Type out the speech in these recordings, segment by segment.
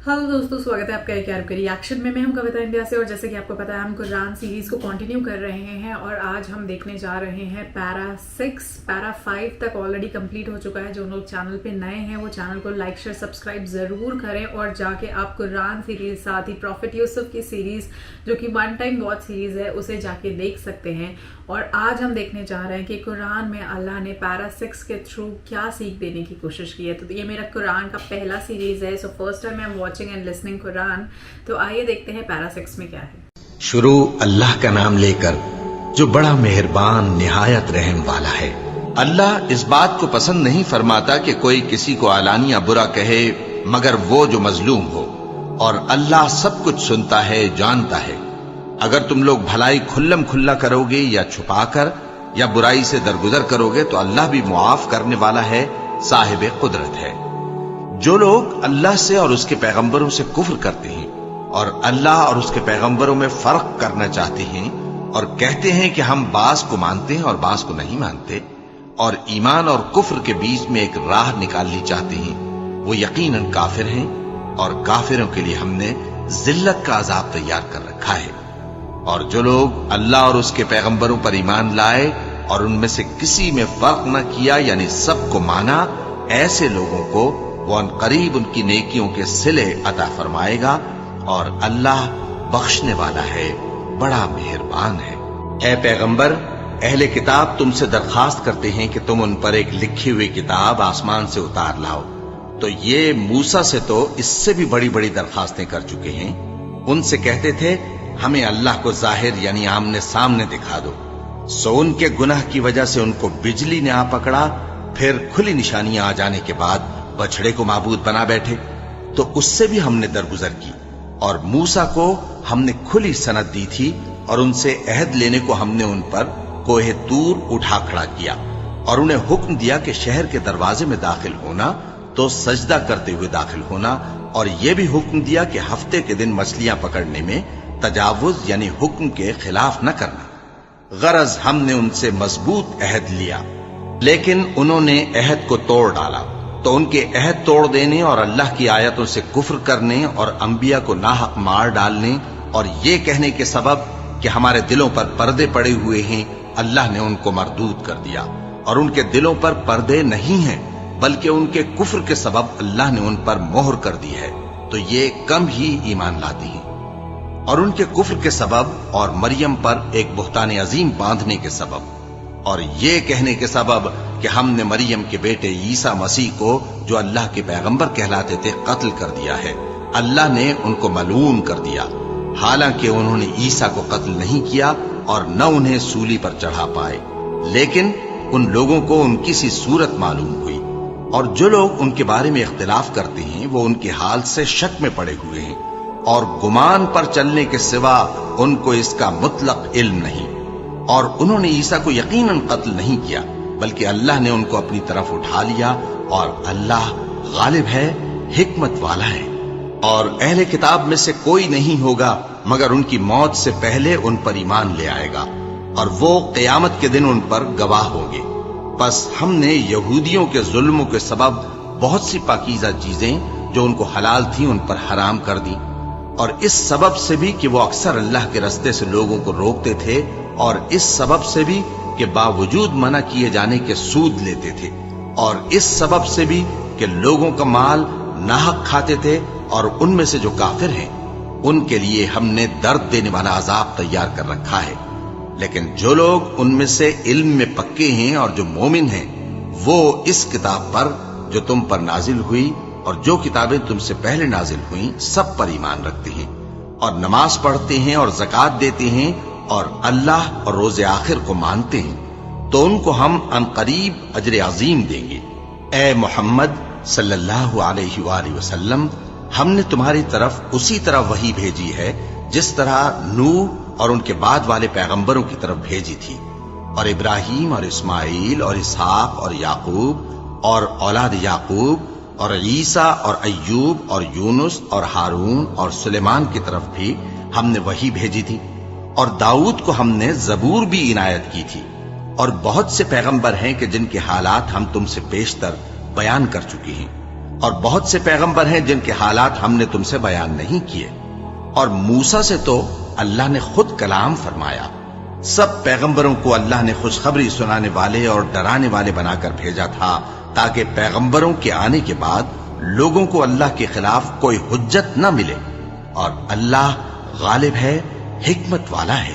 Hello दोस्तों, स्वागत है आपका एक अरब के रिएक्शन में। मैं हूं कविता इंडिया से और जैसे कि आपको पता है हम कुरान सीरीज को कंटिन्यू कर रहे हैं और आज हम देखने जा रहे हैं पैरा 6। पैरा 5 तक ऑलरेडी कंप्लीट हो चुका है। जो लोग चैनल पे नए हैं वो चैनल को लाइक शेयर सब्सक्राइब जरूर करें और जाके आप कुरान सीरीज साथ ही प्रॉफिट यूसुफ की सीरीज जो कि वन टाइम वॉच सीरीज है उसे जाके देख सकते हैं। और आज हम देखने जा रहे हैं कि कुरान में अल्लाह ने पैरा 6 के थ्रू क्या सीख देने की कोशिश की है। तो ये मेरा कुरान का पहला सीरीज है, so first time I am watching and listening Quran. तो आइए देखते हैं पैरा 6 में क्या है। शुरू अल्लाह का नाम लेकर जो बड़ा मेहरबान निहायत रहम वाला है। अल्लाह इस बात को पसंद नहीं फरमाता कि कोई किसी को आलानिया बुरा कहे मगर वो जो मजलूम हो, और अल्लाह सब कुछ सुनता है, जानता है। अगर तुम लोग भलाई खुल्लम खुल्ला करोगे या छुपाकर या बुराई से दरगुजर करोगे तो अल्लाह भी मुआफ करने वाला है, साहिब कुदरत है। जो लोग अल्लाह से और उसके पैगंबरों से कुफ्र करते हैं और अल्लाह और उसके पैगंबरों में फर्क करना चाहते हैं और कहते हैं कि हम बास को मानते हैं और बास को नहीं मानते और ईमान और कुफ्र के बीच में एक राह निकालनी चाहते हैं, वो यकीनन काफिर हैं और काफिरों के लिए हमने जिल्लत का अजाब तैयार कर रखा है। और जो लोग अल्लाह और उसके पैगंबरों पर ईमान लाए और उनमें से किसी में फर्क न किया यानी सबको माना, ऐसे लोगों को वो अनकरीब उनकी नेकियों के सिले अता फरमाएगा और अल्लाह बख्शने वाला है, बड़ा मेहरबान है। ऐ पैगंबर, अहले किताब तुमसे दरखास्त करते हैं कि तुम उन पर एक लिखी हुई किताब आसमान से उतार लाओ। तो ये मूसा से तो इससे भी बड़ी बड़ी दरखास्तें कर चुके हैं। उनसे कहते थे हमें अल्लाह को जाहिर यानी आमने सामने दिखा दो। सो उनके गुनाह की वजह से उनको बिजली ने आ पकड़ा, फिर खुली निशानियां आ जाने के बाद बछड़े को माबूद बना बैठे। तो उससे भी हमने दरगुजर की और मूसा को हमने खुली सनद दी थी और उनसे अहद लेने को हमने उन पर कोहे तूर उठा खड़ा किया और उन्हें हुक्म दिया कि शहर के दरवाजे में दाखिल होना तो सजदा करते हुए दाखिल होना, और यह भी हुक्म दिया कि हफ्ते के दिन मछलियां पकड़ने में तजावुज यानी हुक्म के खिलाफ न करना। गरज हमने उनसे मजबूत अहद लिया लेकिन उन्होंने अहद को तोड़ डाला। तो उनके अहद तोड़ देने और अल्लाह की आयतों से कुफ्र करने और अंबिया को नाहक मार डालने और ये कहने के सबब कि हमारे दिलों पर पर्दे पड़े हुए हैं, अल्लाह ने उनको मरदूद कर दिया। और उनके दिलों पर पर्दे नहीं हैं बल्कि उनके कुफ्र के सबब अल्लाह ने उन पर मोहर कर दी है, तो ये कम ही ईमान लाती हैं। और उनके कुफ्र के सबब और मरियम पर एक बुहतान अजीम बांधने के सबब और ये कहने के सबब कि हमने मरियम के बेटे ईसा मसीह को जो अल्लाह के पैगंबर कहलाते थे कत्ल कर दिया है, अल्लाह ने उनको मलून कर दिया। हालांकि उन्होंने ईसा को कत्ल नहीं किया और न उन्हें सूली पर चढ़ा पाए, लेकिन उन लोगों को उनकी सी सूरत मालूम हुई। और जो लोग उनके बारे में इख्तिलाफ करते हैं वो उनके हाल से शक में पड़े हुए हैं और गुमान पर चलने के सिवा उनको इसका मुतलक इल्म नहीं। और उन्होंने ईसा को यकीनन कत्ल नहीं किया बल्कि अल्लाह ने उनको अपनी तरफ उठा लिया और अल्लाह गालिब है, हिकमत वाला है। और अहले किताब में से कोई नहीं होगा मगर उनकी मौत से पहले उन पर ईमान ले आएगा और वो क़यामत के दिन उन पर गवाह होंगे। बस हमने यहूदियों के जुल्मों के सबब बहुत सी पाकीज़ा चीजें जो उनको हलाल थी उन पर हराम कर दी, और इस सबब से भी कि वो अक्सर अल्लाह के रास्ते से लोगों को रोकते थे, और इस सबब से भी कि बावजूद मना किए जाने के सूद लेते थे, और इस सबब से भी कि लोगों का माल नाहक खाते थे। और उनमें से जो काफिर हैं उनके लिए हमने दर्द देने वाला अजाब तैयार कर रखा है। लेकिन जो लोग उनमें से इल्म में पक्के हैं और जो मोमिन हैं वो इस किताब पर जो तुम पर नाजिल हुई और जो किताबें तुमसे पहले नाजिल हुई सब पर ईमान रखते हैं और नमाज पढ़ते हैं और ज़कात देते हैं और अल्लाह और रोज़े आखिर को मानते हैं, तो उनको हम अनकरीब अजर अजीम देंगे। ए मोहम्मद सल्लल्लाहु अलैहि वसल्लम, हमने तुम्हारी तरफ उसी तरह वही भेजी है जिस तरह नूह और उनके बाद वाले पैगंबरों की तरफ भेजी थी, और इब्राहिम और इस्माइल और इसहाक और याकूब और औलाद याकूब और ईसा और अय्यूब और यूनुस और हारून और सुलेमान की तरफ भी हमने वही भेजी थी। और दाऊद को हमने जबूर भी इनायत की थी। और बहुत से पैगंबर हैं कि जिनके हालात हम तुमसे पेशतर बयान कर चुके हैं। اور بہت سے پیغمبر ہیں جن کے حالات ہم نے تم سے بیان نہیں کیے، اور موسیٰ سے تو اللہ نے خود کلام فرمایا۔ سب پیغمبروں کو اللہ نے خوشخبری سنانے والے اور ڈرانے والے بنا کر بھیجا تھا، تاکہ پیغمبروں کے آنے کے بعد لوگوں کو اللہ کے خلاف کوئی حجت نہ ملے، اور اللہ غالب ہے، حکمت والا ہے۔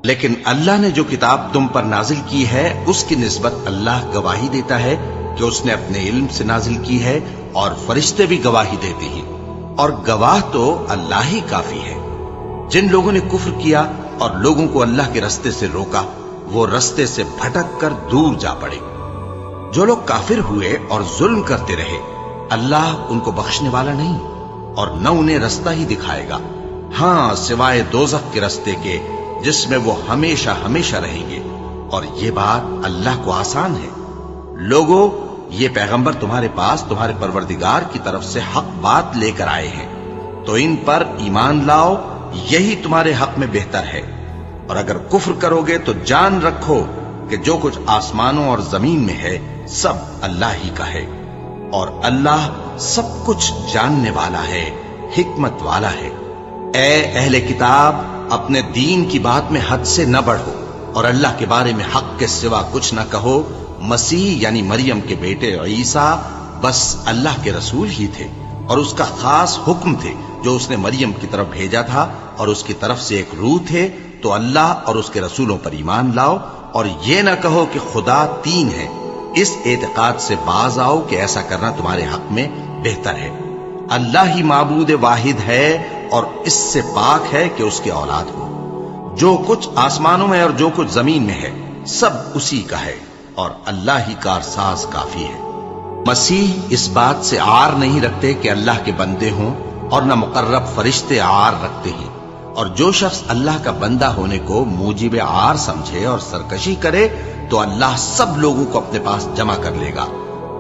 لیکن اللہ نے جو کتاب تم پر نازل کی ہے اس کی نسبت اللہ گواہی دیتا ہے کہ اس نے اپنے علم سے نازل کی ہے، اور فرشتے بھی گواہی دیتے ہیں، اور گواہ تو اللہ ہی کافی ہے۔ جن لوگوں نے کفر کیا اور لوگوں کو اللہ کے رستے سے روکا، وہ رستے سے بھٹک کر دور جا پڑے۔ جو لوگ کافر ہوئے اور ظلم کرتے رہے، اللہ ان کو بخشنے والا نہیں، اور نہ انہیں رستہ ہی دکھائے گا، ہاں سوائے دوزخ کے رستے کے جس میں وہ ہمیشہ ہمیشہ رہیں گے، اور یہ بات اللہ کو آسان ہے۔ لوگو، یہ پیغمبر تمہارے پاس تمہارے پروردگار کی طرف سے حق بات لے کر آئے ہیں، تو ان پر ایمان لاؤ، یہی تمہارے حق میں بہتر ہے۔ اور اگر کفر کرو گے تو جان رکھو کہ جو کچھ آسمانوں اور زمین میں ہے سب اللہ ہی کا ہے، اور اللہ سب کچھ جاننے والا ہے، حکمت والا ہے۔ اے اہل کتاب، اپنے دین کی بات میں حد سے نہ بڑھو، اور اللہ کے بارے میں حق کے سوا کچھ نہ کہو۔ مسیح یعنی مریم کے بیٹے عیسیٰ بس اللہ کے رسول ہی تھے، اور اس کا خاص حکم تھے جو اس نے مریم کی طرف بھیجا تھا، اور اس کی طرف سے ایک روح تھے۔ تو اللہ اور اس کے رسولوں پر ایمان لاؤ، اور یہ نہ کہو کہ خدا تین ہے۔ اس اعتقاد سے باز آؤ کہ ایسا کرنا تمہارے حق میں بہتر ہے۔ اللہ ہی معبود واحد ہے، اور اس سے پاک ہے کہ اس کی اولاد ہو۔ جو کچھ آسمانوں میں اور جو کچھ زمین میں ہے سب اسی کا ہے، اور اللہ ہی کارساز کافی ہے۔ مسیح اس بات سے عار نہیں رکھتے کہ اللہ کے بندے ہوں، اور نہ مقرب فرشتے عار رکھتے ہیں، اور جو شخص اللہ کا بندہ ہونے کو موجب عار سمجھے اور سرکشی کرے تو اللہ سب لوگوں کو اپنے پاس جمع کر لے گا۔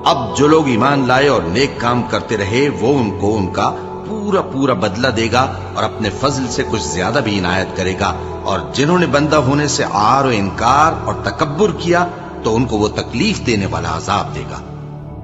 اب جو لوگ ایمان لائے اور نیک کام کرتے رہے وہ ان کو ان کا پورا پورا بدلہ دے گا، اور اپنے فضل سے کچھ زیادہ بھی عنایت کرے گا۔ اور جنہوں نے بندہ ہونے سے عار و انکار اور تکبر کیا تو ان کو وہ تکلیف دینے والا عذاب دے گا،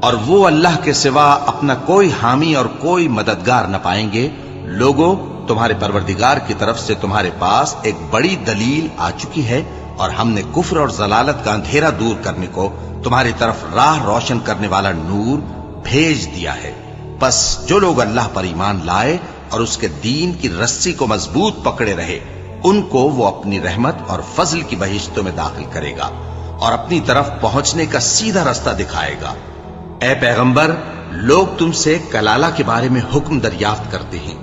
اور وہ اللہ کے سوا اپنا کوئی حامی اور کوئی مددگار نہ پائیں گے۔ لوگوں، تمہارے پروردگار کی طرف سے تمہارے پاس ایک بڑی دلیل آ چکی ہے، اور ہم نے کفر اور ضلالت کا اندھیرا دور کرنے کو تمہاری طرف راہ روشن کرنے والا نور بھیج دیا ہے۔ پس جو لوگ اللہ پر ایمان لائے اور اس کے دین کی رسی کو مضبوط پکڑے رہے، ان کو وہ اپنی رحمت اور فضل کی بہشتوں میں داخل کرے گا، اور اپنی طرف پہنچنے کا سیدھا راستہ دکھائے گا۔ اے پیغمبر، لوگ تم سے کلالہ کے بارے میں حکم دریافت کرتے ہیں۔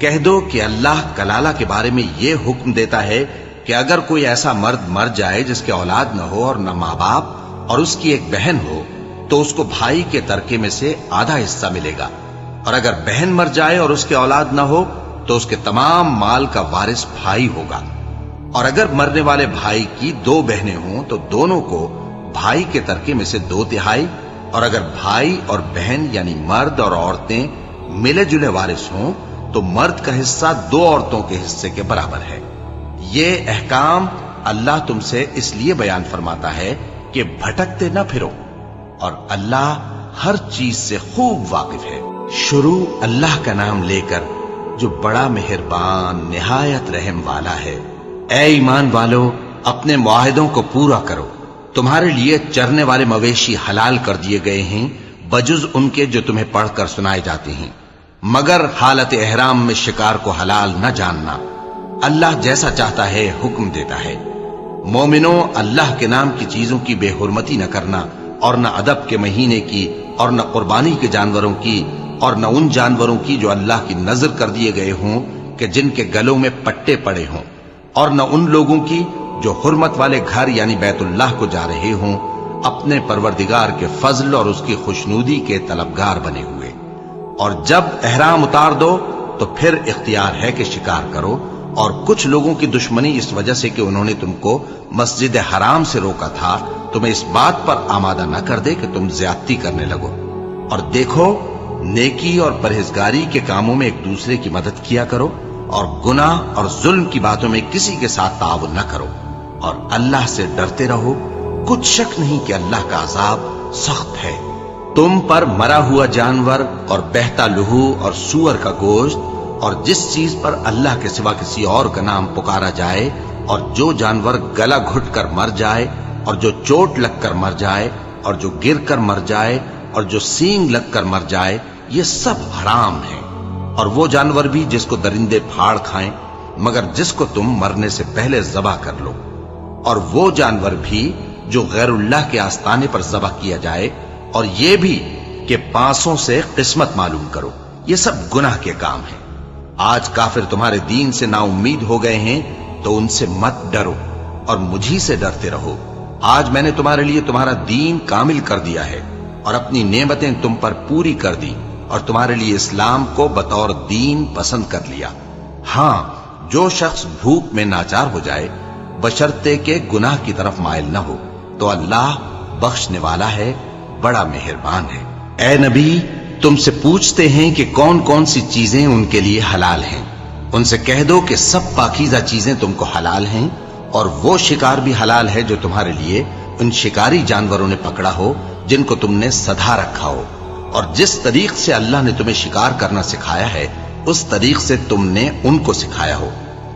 کہہ دو کہ اللہ کلالہ کے بارے میں یہ حکم دیتا ہے کہ اگر کوئی ایسا مرد مر جائے جس کے اولاد نہ ہو اور نہ ماں باپ، اور اس کی ایک بہن ہو، تو اس کو بھائی کے ترکے میں سے آدھا حصہ ملے گا، اور اگر بہن مر جائے اور اس کے اولاد نہ ہو تو اس کے تمام مال کا وارث بھائی ہوگا۔ اور اگر مرنے والے بھائی کی دو بہنیں ہوں تو دونوں کو بھائی کے ترکے میں سے 2/3، اور اگر بھائی اور بہن یعنی مرد اور عورتیں ملے جلے وارث ہوں تو مرد کا حصہ 2 عورتوں کے حصے کے برابر ہے۔ یہ احکام اللہ تم سے اس لیے بیان فرماتا ہے کہ بھٹکتے نہ پھرو، اور اللہ ہر چیز سے خوب واقف ہے۔ شروع اللہ کا نام لے کر جو بڑا مہربان نہایت رحم والا ہے۔ اے ایمان والو، اپنے معاہدوں کو پورا کرو۔ تمہارے لیے چرنے والے مویشی حلال کر دیے گئے ہیں بجز ان کے جو تمہیں پڑھ کر سنائے جاتے ہیں، مگر حالت احرام میں شکار کو حلال نہ جاننا۔ اللہ جیسا چاہتا ہے حکم دیتا ہے۔ مومنوں، اللہ کے نام کی چیزوں کی بے حرمتی نہ کرنا، اور نہ ادب کے مہینے کی، اور نہ قربانی کے جانوروں کی، اور نہ ان جانوروں کی جو اللہ کی نذر کر دیے گئے ہوں کہ جن کے گلوں میں پٹے پڑے ہوں، اور نہ ان لوگوں کی جو حرمت والے گھر یعنی بیت اللہ کو جا رہے ہوں، اپنے پروردگار کے فضل اور اس کی خوشنودی کے طلبگار بنے ہوئے۔ اور جب احرام اتار دو تو پھر اختیار ہے کہ شکار کرو، اور کچھ لوگوں کی دشمنی اس وجہ سے کہ انہوں نے تم کو مسجد حرام سے روکا تھا تمہیں اس بات پر آمادہ نہ کر دے کہ تم زیادتی کرنے لگو۔ اور دیکھو، نیکی اور پرہیزگاری کے کاموں میں ایک دوسرے کی مدد کیا کرو، اور گناہ اور ظلم کی باتوں میں کسی کے ساتھ تعاون نہ کرو، اور اللہ سے ڈرتے رہو۔ کچھ شک نہیں کہ اللہ کا عذاب سخت ہے۔ तुम पर मरा हुआ जानवर और बहता लहू और सूअर का गोश्त और जिस चीज पर अल्लाह के सिवा किसी और का नाम पुकारा जाए और जो जानवर गला घुट कर मर जाए और जो चोट लगकर मर जाए और जो गिर कर मर जाए और जो सींग लगकर मर जाए, ये सब हराम है। और वो जानवर भी जिसको दरिंदे फाड़ खाएं, मगर जिसको तुम मरने से पहले ज़बह कर लो। और वो जानवर भी जो गैरुल्लाह के आस्ताने पर ज़बह किया जाए, और ये भी कि पांसों से किस्मत मालूम करो। ये सब गुनाह के काम है। आज काफिर तुम्हारे दीन से नाउम्मीद हो गए हैं, तो उनसे मत डरो और मुझी से डरते रहो। आज मैंने तुम्हारे लिए तुम्हारा दीन कामिल कर दिया है और अपनी नेमतें तुम पर पूरी कर दी और तुम्हारे लिए इस्लाम को बतौर दीन पसंद कर लिया। हाँ, जो शख्स भूख में नाचार हो जाए, बशर्ते के गुनाह की तरफ माइल न हो, तो अल्लाह बख्शने वाला है, बड़ा मेहरबान है। ए नबी, तुमसे पूछते हैं कि कौन कौन सी चीजें उनके लिए हलाल हैं। उनसे कह दो कि सब पाकीज़ा चीजें तुमको हलाल हैं और वो शिकार भी हलाल है जो तुम्हारे लिए उन शिकारी जानवरों ने पकड़ा हो जिनको तुमने सधा रखा हो, और जिस तरीक से अल्लाह ने तुम्हें शिकार करना सिखाया है उस तरीक से तुमने उनको सिखाया हो।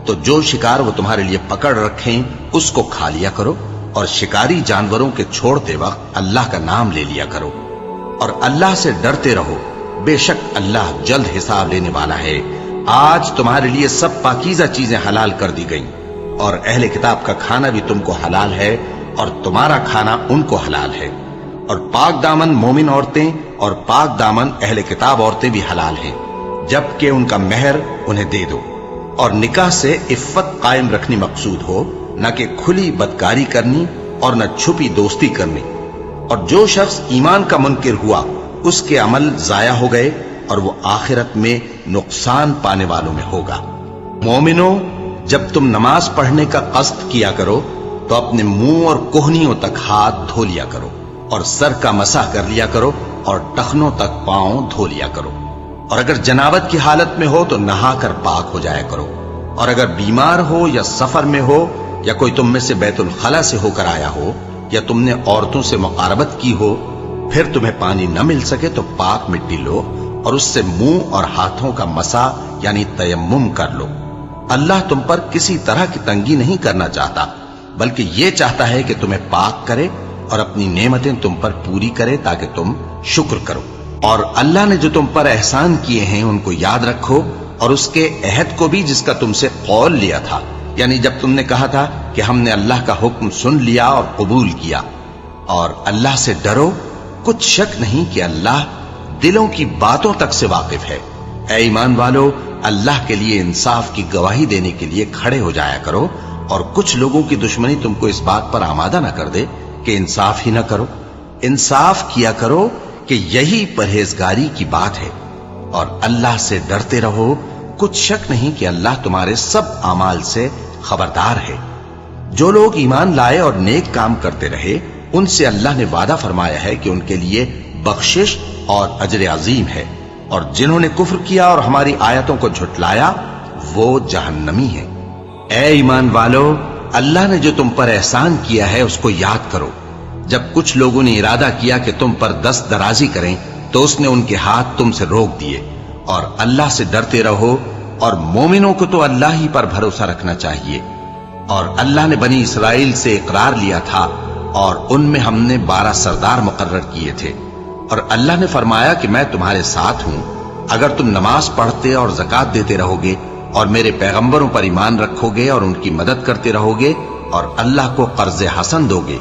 तो जो शिकार वो तुम्हारे लिए पकड़ रखें उसको खा लिया करो, और शिकारी जानवरों के छोड़ते वक्त अल्लाह का नाम ले लिया करो, और अल्लाह से डरते रहो। बेशक अल्लाह जल्द हिसाब लेने वाला है। आज तुम्हारे लिए सब पाकीज़ा चीजें हलाल कर दी गईं, और अहले किताब का खाना भी तुमको हलाल है और तुम्हारा खाना उनको हलाल है। और पाक दामन मोमिन औरतें और पाक दामन अहले किताब औरतें भी हलाल हैं, जबकि उनका मेहर उन्हें दे दो। और निकाह से इफ्फत कायम रखनी मकसूद हो, न कि खुली बदकारी करनी और न छुपी दोस्ती करनी। और जो शख्स ईमान का मुनकिर हुआ, उसके अमल जाया हो गए और वो आखिरत में नुकसान पाने वालों में होगा। मोमिनो, जब तुम नमाज पढ़ने का कस्द किया करो तो अपने मुंह और कोहनियों तक हाथ धो लिया करो, और सर का मसाह कर लिया करो, और टखनों तक पांव धो लिया करो। और अगर जनाबत की हालत में हो तो नहाकर पाक हो जाया करो। और अगर बीमार हो या सफर में हो, या कोई तुम में से बैतुल खला से होकर आया हो, या तुमने औरतों से मुकारबत की हो, फिर तुम्हें पानी न मिल सके तो पाक मिट्टी लो और उससे मुंह और हाथों का मसा यानी तयम्मुम कर लो। अल्लाह तुम पर किसी तरह की तंगी नहीं करना चाहता, बल्कि ये चाहता है कि तुम्हें पाक करे और अपनी नेमतें तुम पर पूरी करे ताकि तुम शुक्र करो। और अल्लाह ने जो तुम पर एहसान किए हैं उनको याद रखो, और उसके अहद को भी जिसका तुमसे कौल लिया था, यानी जब तुमने कहा था कि हमने अल्लाह का हुक्म सुन लिया और कबूल किया। और अल्लाह से डरो, कुछ शक नहीं कि अल्लाह दिलों की बातों तक से वाकिफ है। ऐ ईमान वालो, अल्लाह के लिए इंसाफ की गवाही देने के लिए खड़े हो जाया करो, और कुछ लोगों की दुश्मनी तुमको इस बात पर आमादा न कर दे कि इंसाफ ही न करो। इंसाफ किया करो कि यही परहेजगारी की बात है, और अल्लाह से डरते रहो। कुछ शक नहीं कि अल्लाह तुम्हारे सब अमाल से खबरदार है। जो लोग ईमान लाए और नेक काम करते रहे, उनसे अल्लाह ने वादा फरमाया है कि उनके लिए बख्शिश और अजर अजीम है। और जिन्होंने कुफ्र किया और हमारी आयतों को झुटलाया, वो जहन्नमी है। ऐ ईमान वालो, अल्लाह ने जो तुम पर एहसान किया है उसको याद करो। जब कुछ लोगों ने इरादा किया कि तुम पर दस्त दराजी करें, तो उसने उनके हाथ तुमसे रोक दिए। और अल्लाह से डरते रहो, और मोमिनों को तो अल्लाह ही पर भरोसा रखना चाहिए। और अल्लाह ने बनी इसराइल से इकरार लिया था, और उनमें हमने 12 सरदार मुकर्रर किए थे। और अल्लाह ने फरमाया कि मैं तुम्हारे साथ हूं, अगर तुम नमाज पढ़ते और ज़कात देते रहोगे और मेरे पैगंबरों पर ईमान रखोगे और उनकी मदद करते रहोगे और अल्लाह को कर्ज हसन दोगे,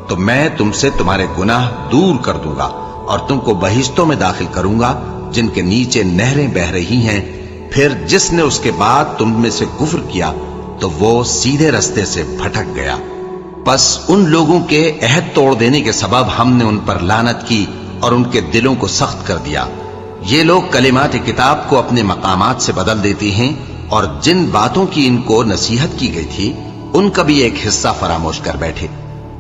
तो मैं तुमसे तुम्हारे गुनाह दूर कर दूंगा और तुमको बहिश्तों में दाखिल करूंगा जिनके नीचे नहरें बह रही हैं। फिर जिसने उसके बाद तुम में से कुफ्र किया तो वो सीधे रास्ते से भटक गया। बस उन लोगों के अहद तोड़ देने के सबब हमने उन पर लानत की और उनके दिलों को सख्त कर दिया। ये लोग कलिमात किताब को अपने मकामात से बदल देती हैं, और जिन बातों की इनको नसीहत की गई थी उनका भी एक हिस्सा फरामोश कर बैठे।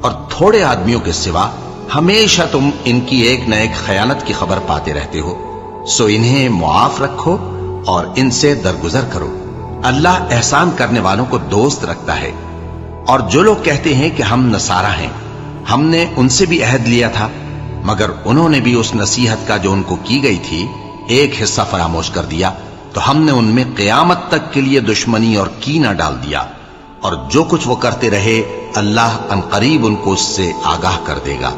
और थोड़े आदमियों के सिवा हमेशा तुम इनकी एक न एक खयानत की खबर पाते रहते हो। सो इन्हें मुआफ रखो और इनसे दरगुजर करो। अल्लाह एहसान करने वालों को दोस्त रखता है। और जो लोग कहते हैं कि हम नसारा हैं, हमने उनसे भी अहद लिया था, मगर उन्होंने भी उस नसीहत का जो उनको की गई थी एक हिस्सा फरामोश कर दिया, तो हमने उनमें क़यामत तक के लिए दुश्मनी और कीना डाल दिया, और जो कुछ वो करते रहे अल्लाह अनकरीब उनको उससे आगाह कर देगा।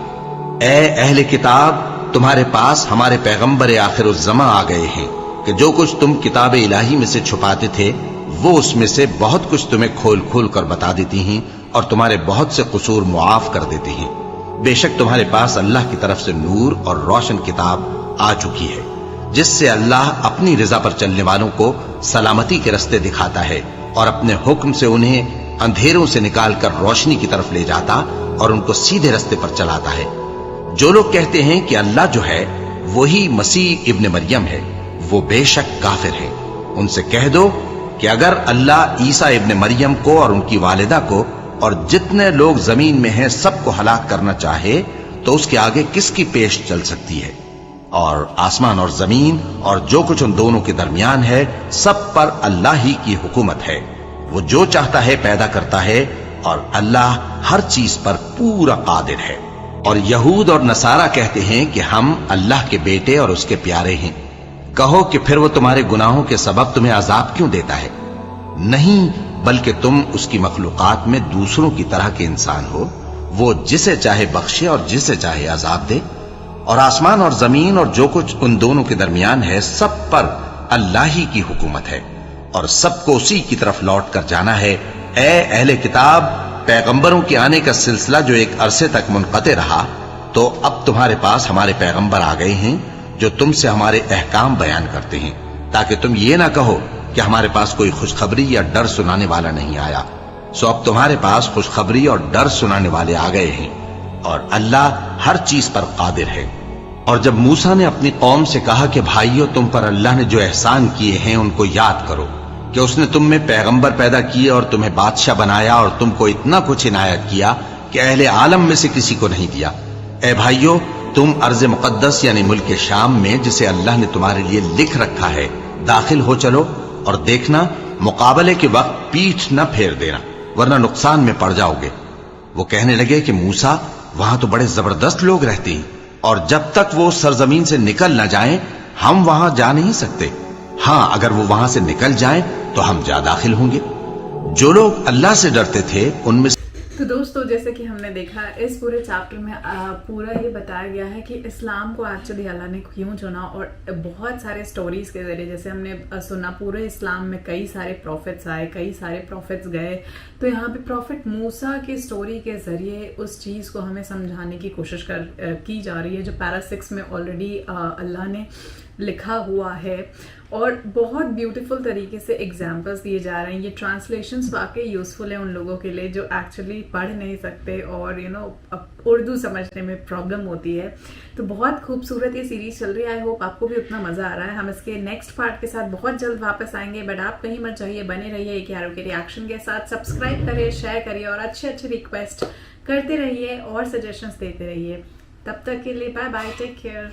ए अहले किताब, तुम्हारे पास हमारे पैगंबर आखिरुज़्ज़मा आ गए हैं कि जो कुछ तुम किताब इलाही में से छुपाते थे वो उसमें से बहुत कुछ तुम्हें खोल खोल कर बता देती हैं और तुम्हारे बहुत से कसूर मुआफ कर देती हैं। बेशक तुम्हारे पास अल्लाह की तरफ से नूर और रोशन किताब आ चुकी है, जिससे अल्लाह अपनी रजा पर चलने वालों को सलामती के रास्ते दिखाता है और अपने हुक्म से उन्हें अंधेरों से निकालकर रोशनी की तरफ ले जाता और उनको सीधे रास्ते पर चलाता है। जो लोग कहते हैं कि अल्लाह जो है वही मसीह इब्न मरियम है, वो बेशक काफिर है। उनसे कह दो कि अगर अल्लाह ईसा इब्न मरियम को और उनकी वालिदा को और जितने लोग जमीन में हैं सबको हलाक करना चाहे तो उसके आगे किसकी पेश चल सकती है। और आसमान और जमीन और जो कुछ उन दोनों के दरमियान है सब पर अल्लाह ही की हुकूमत है। वो जो चाहता है पैदा करता है और अल्लाह हर चीज पर पूरा कादिर है। और यहूद और नसारा कहते हैं कि हम अल्लाह के बेटे और उसके प्यारे हैं। कहो कि फिर वो तुम्हारे गुनाहों के सबब तुम्हें अजाब क्यों देता है? नहीं, बल्कि तुम उसकी मखलूकात में दूसरों की तरह के इंसान हो। वो जिसे चाहे बख्शे और जिसे चाहे अजाब दे। और आसमान और जमीन और जो कुछ उन दोनों के दरमियान है सब पर अल्लाह ही की हुकूमत है और सबको उसी की तरफ लौट कर जाना है। ए अहले किताब, पैगंबरों के आने का सिलसिला जो एक अरसे तक मुनक़ते रहा, तो अब तुम्हारे पास हमारे पैगंबर आ गए हैं जो तुमसे हमारे अहकाम बयान करते हैं, ताकि तुम ये ना कहो कि हमारे पास कोई खुशखबरी या डर सुनाने वाला नहीं आया। सो अब तुम्हारे पास खुशखबरी और डर सुनाने वाले आ गए हैं और अल्लाह हर चीज पर कादिर है। और जब मूसा ने अपनी कौम से कहा कि भाइयों, तुम पर अल्लाह ने जो एहसान किए हैं उनको याद करो कि उसने तुम में पैगंबर पैदा किए और तुम्हें बादशाह बनाया और तुमको इतना कुछ इनायत किया कि अहले आलम में से किसी को नहीं दिया। ए भाइयों, तुम अर्ज मुकद्दस यानी मुल्क शाम में, जिसे अल्लाह ने तुम्हारे लिए लिख रखा है, दाखिल हो चलो और देखना मुकाबले के वक्त पीठ न फेर देना, वरना नुकसान में पड़ जाओगे। वो कहने लगे कि मूसा, वहां तो बड़े जबरदस्त लोग रहते हैं और जब तक वो सरजमीन से निकल न जाएं हम वहां जा नहीं सकते। हाँ, अगर वो वहां से निकल जाएं तो हम जा दाखिल होंगे। जो लोग अल्लाह से डरते थे उनमें। तो दोस्तों, जैसे कि हमने देखा इस पूरे चैप्टर में पूरा ये बताया गया है कि इस्लाम को एक्चुअली अल्लाह ने क्यों चुना, और बहुत सारे स्टोरीज के जरिए जैसे हमने सुना पूरे इस्लाम में कई सारे प्रॉफिट्स आए, कई सारे प्रॉफिट्स गए। तो यहाँ पे प्रॉफिट मूसा की स्टोरी के जरिए उस चीज़ को हमें समझाने की कोशिश की जा रही है जो पैरा 6 में ऑलरेडी अल्लाह ने लिखा हुआ है। और बहुत ब्यूटीफुल तरीके से एग्जाम्पल्स दिए जा रहे हैं। ये ट्रांसलेशंस वाकई यूज़फुल है उन लोगों के लिए जो एक्चुअली पढ़ नहीं सकते और उर्दू समझने में प्रॉब्लम होती है। तो बहुत खूबसूरत ये सीरीज चल रही है। आई होप आपको भी उतना मज़ा आ रहा है। हम इसके नेक्स्ट पार्ट के साथ बहुत जल्द वापस आएंगे, बट आप कहीं मत जाइए, बने रहिए AKRO के रिएक्शन के साथ। सब्सक्राइब करिए, शेयर करिए और अच्छे अच्छे रिक्वेस्ट करते रहिए और सजेशंस देते रहिए। तब तक के लिए बाय बाय, टेक केयर।